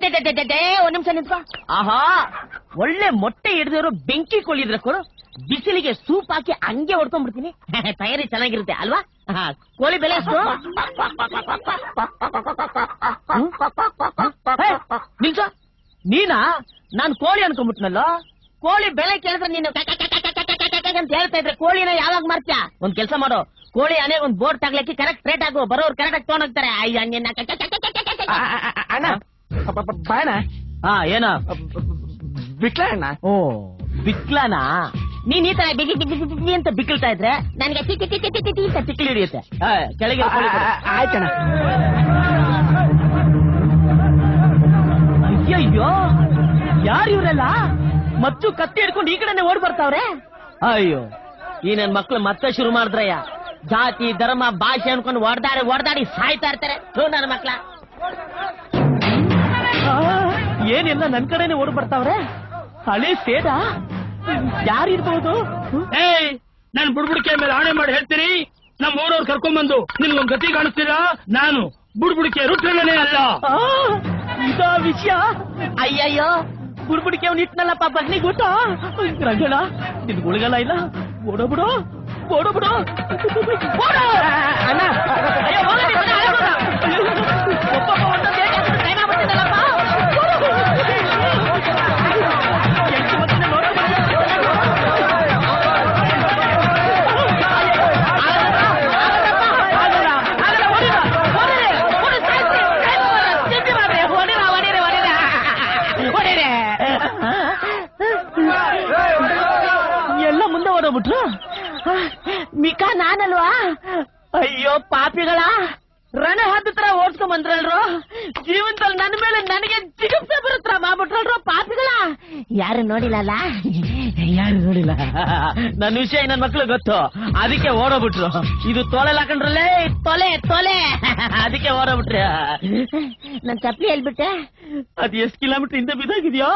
ಒಂದ್ ನಿಮಿಷ ನಿಂತ್ಕೋ. ಆಹಾ, ಒಳ್ಳೆ ಮೊಟ್ಟೆ ಹಿಡಿದವರು ಬೆಂಕಿ ಕೊಳ್ಳಿದ್ರ ಕೊಡು, ಬಿಸಿಲಿಗೆ ಸೂಪ್ ಹಾಕಿ ಹಂಗೆ ಹೊಡ್ಕೊಂಡ್ಬಿಡ್ತೀನಿ. ತಯಾರಿ ಚೆನ್ನಾಗಿರುತ್ತೆ ಅಲ್ವಾ? ಕೋಳಿ ಬೆಲೆ ಎಷ್ಟು? ನಿಲ್ಸ, ನೀನಾ? ನಾನ್ ಕೋಳಿ ಅನ್ಕೊಂಡ್ಬಿಟ್ನಲ್ಲ. ಕೋಳಿ ಬೆಲೆ ಕೇಳಿದ್ರೆ ನೀನು ಅಂತ ಹೇಳ್ತಾ ಇದ್ರೆ ಕೋಳಿನ ಯಾವಾಗ ಮಾರ್ತ್ಯಾ? ಒಂದ್ ಕೆಲ್ಸ ಮಾಡು, ಕೋಳಿ ಅನೇಗ ಒಂದ್ ಬೋರ್ಡ್ ತಗ್ಲಕ್ಕೆ ಕರೆಕ್ಟ್ ರೇಟ್ ಆಗು, ಬರೋರು ಕರೆಕ್ಟ್ ಆಗಿ ತಗೊಂಡೋಗ್ತಾರೆ. ಬಾಣ ಏನ ಬಿಟ್ಲ ಅಣ್ಣ? ಓ ಬಿಕ್ಲಾನಾ? ನೀನ್ ಈ ತರ ಬಿಗಿ ಬಿಗಿ ಅಂತ ಬಿಕ್ಕಳ್ತಾ ಇದ್ರೆ ನನಗೆ ಅಂತ ತಿಕ್ಲಿ ಹಿಡಿಯುತ್ತೆ. ಕೆಳಗೆ ಆಯ್ತಣ್ಣ. ಅಯ್ಯಯ್ಯೋ, ಯಾರು ಇವರೆಲ್ಲ? ಮತ್ತು ಕತ್ತಿ ಹಿಡ್ಕೊಂಡು ಈ ಕಡೆನೆ ಓಡ್ ಬರ್ತಾವ್ರೆ. ಅಯ್ಯೋ, ಈ ನನ್ ಮಕ್ಳು ಮತ್ತೆ ಶುರು ಮಾಡಿದ್ರಯ್ಯ. ಜಾತಿ ಧರ್ಮ ಭಾಷೆ ಅನ್ಕೊಂಡು ಹೊಡೆದಾಡಿ ಸಾಯ್ತಾ ಇರ್ತಾರೆ ನನ್ನ ಮಕ್ಳ. ಏನೆಲ್ಲ ನನ್ ಕಡೆನೆ ಓಡ್ ಬರ್ತಾವ್ರೆ. ಹಳೆ ಸೇದ ಯಾರಿರ್ಬೋದು? ನಾನು ಬುಡ್ಬುಡಿಕೆ ಮೇಲೆ ಆಣೆ ಮಾಡಿ ಹೇಳ್ತೀನಿ, ನಮ್ಮ ಊರವ್ರು ಕರ್ಕೊಂಡ್ಬಂದು ನಿನ್ಗೊಂದ್ ಗತಿ ಕಾಣಿಸ್ತೀರ. ನಾನು ಬುಡ್ಬುಡಿಕೆ ರುದ್ರನೇ ಅಲ್ಲ. ಇದಾ ವಿಷಯ? ಅಯ್ಯಯ್ಯೋ, ಬುಡ್ಬುಡಿಕೆ ಅವ್ನು ಇಟ್ನಲ್ಲಪ್ಪ ಬಗ್ನಿಗೂಟ. ರಂಗಣ, ನಿನ್ ಗುಳಿಗಲ್ಲ ಇಲ್ಲ, ಓಡೋಬಿಡು ಓಡೋಬಿಡು. ಅಣ್ಣ, ಎಲ್ಲ ಮುಂದೆ ಓಡೋಗ್ಬಿಟ್ರು. ಮಿಕಾ ನಾನಲ್ವಾ? ಅಯ್ಯೋ ಪಾಪಿಗಳ, ರಣ ಹತ್ರ ಓಡ್ಸ್ಕೊಂಡ್ ಬಂದ್ರಲ್ರು. ಜೀವನದಲ್ಲಿ ನನ್ನ ಮೇಲೆ ನನಗೆ ಚಿಕಿತ್ಸೆ ಬರುತ್ತ ಮಾಡ್ಬಿಟ್ರಲ್ರು ಪಾಪಿಗಳ. ಯಾರು ನೋಡಿಲ್ಲ, ಯಾರು ನೋಡಿಲ್ಲ. ನನ್ನ ವಿಷಯ ನನ್ನ ಮಕ್ಳು ಗೊತ್ತು, ಅದಕ್ಕೆ ಓಡೋಗ್ಬಿಟ್ರು. ಇದು ತೊಲೆಲ್ ಹಾಕೊಂಡ್ರಲ್ಲೇ, ತೊಲೆ ಅದಕ್ಕೆ ಓಡೋಗ್ಬಿಟ್ರೆ. ನನ್ ಚಪ್ಲಿ ಹೇಳ್ಬಿಟ್ಟೆ. ಅದು ಎಷ್ಟು ಕಿಲೋಮೀಟರ್ ಹಿಂದೆ ಬಿದ್ದೋಗಿದ್ಯೋ?